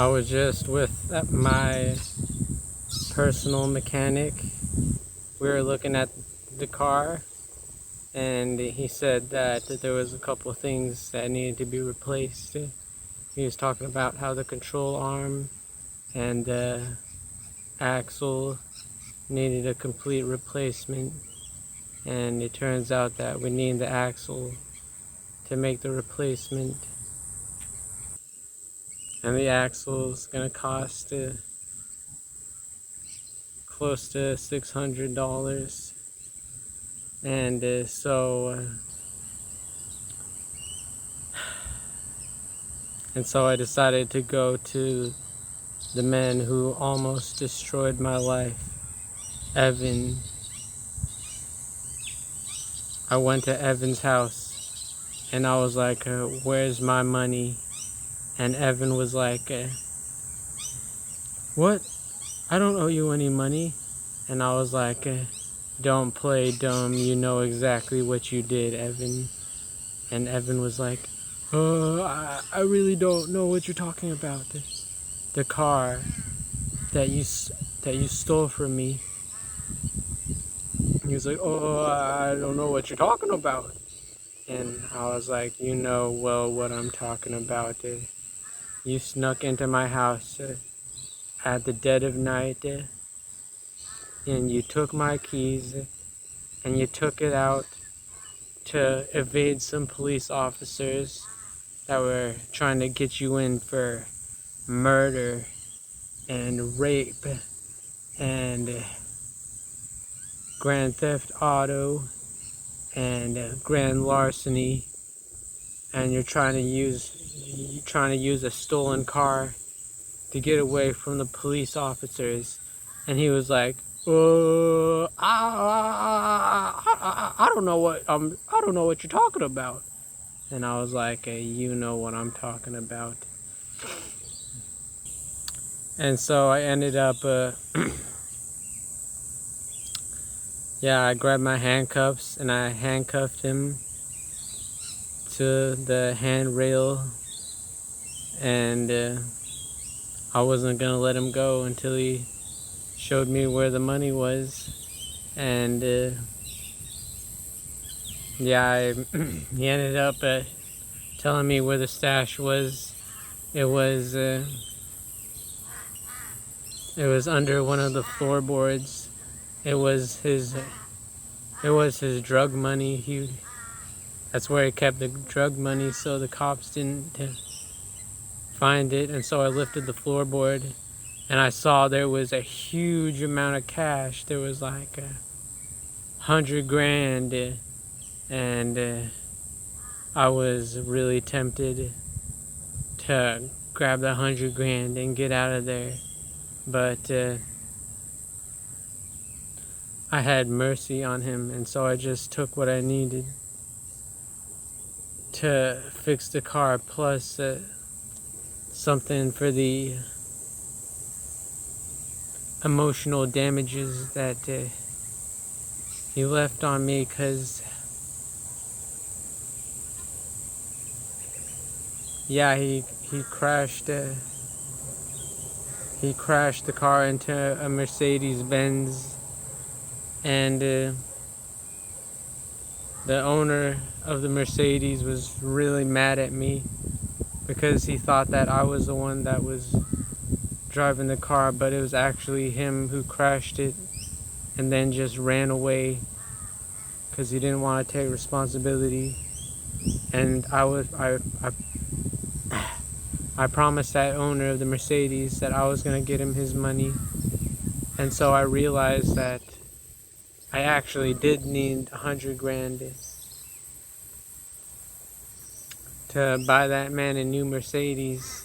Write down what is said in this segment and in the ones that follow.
I was just with my personal mechanic. We were looking at the car, and he said that there was a couple of things that needed to be replaced. He was talking about how the control arm and the axle needed a complete replacement, and it turns out that we need the axle to make the replacement, and the axle is gonna cost close to $600. And so I decided to go to the man who almost destroyed my life, Evan. I went to Evan's house and I was like, where's my money? And Evan was like, what? I don't owe you any money. And I was like, don't play dumb, you know exactly what you did, Evan. And Evan was like, I really don't know what you're talking about. The car that you stole from me. He was like, oh, I don't know what you're talking about. And I was like, you know well what I'm talking about. You snuck into my house at the dead of night, and you took my keys, and you took it out to evade some police officers that were trying to get you in for murder and rape and grand theft auto and grand larceny, and you're trying to use a stolen car to get away from the police officers. And he was like, I don't know what you're talking about. And I was like, you know what I'm talking about. And so I ended up I grabbed my handcuffs and I handcuffed him to the handrail, and I wasn't gonna let him go until he showed me where the money was. And he ended up telling me where the stash was. It was under one of the floorboards. It was his drug money. That's where he kept the drug money, so the cops didn't find it. And so I lifted the floorboard, and I saw there was a huge amount of cash. There was like $100,000, and I was really tempted to grab the $100,000 and get out of there, but I had mercy on him, and so I just took what I needed to fix the car, plus something for the emotional damages that he left on me, because he crashed the car into a Mercedes-Benz, and the owner of the Mercedes was really mad at me because he thought that I was the one that was driving the car, but it was actually him who crashed it and then just ran away because he didn't want to take responsibility. And I promised that owner of the Mercedes that I was going to get him his money. And so I realized that I actually did need $100,000 to buy that man a new Mercedes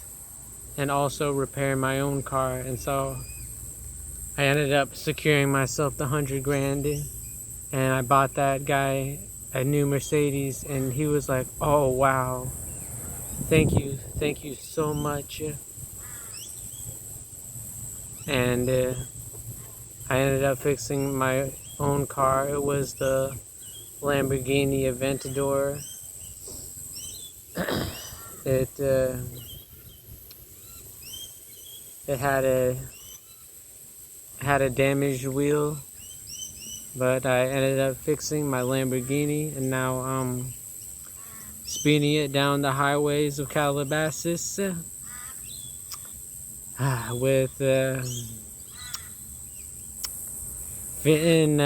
and also repair my own car. And so I ended up securing myself the $100,000, and I bought that guy a new Mercedes, and he was like, oh wow, thank you so much. And I ended up fixing my own car. It was the Lamborghini Aventador. It had a damaged wheel, but I ended up fixing my Lamborghini, and now I'm speeding it down the highways of Calabasas with fitting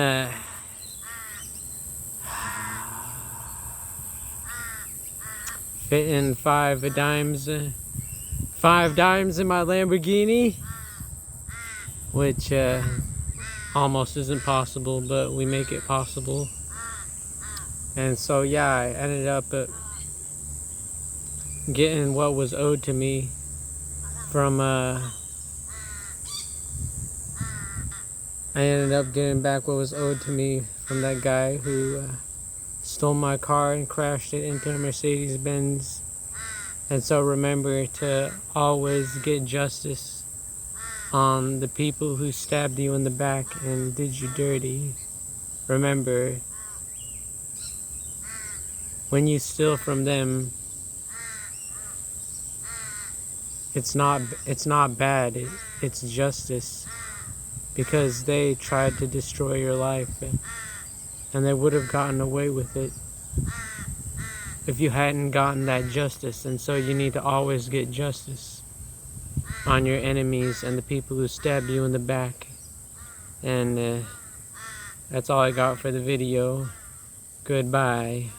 fitting five dimes in my Lamborghini, which almost isn't possible, but we make it possible. And so yeah, I ended up getting what was owed to me from I ended up getting back what was owed to me from that guy who stole my car and crashed it into a Mercedes-Benz. And so remember to always get justice on the people who stabbed you in the back and did you dirty. Remember, when you steal from them, it's not bad, it's justice, because they tried to destroy your life, and they would have gotten away with it if you hadn't gotten that justice. And so you need to always get justice on your enemies and the people who stabbed you in the back. And that's all I got for the video. Goodbye.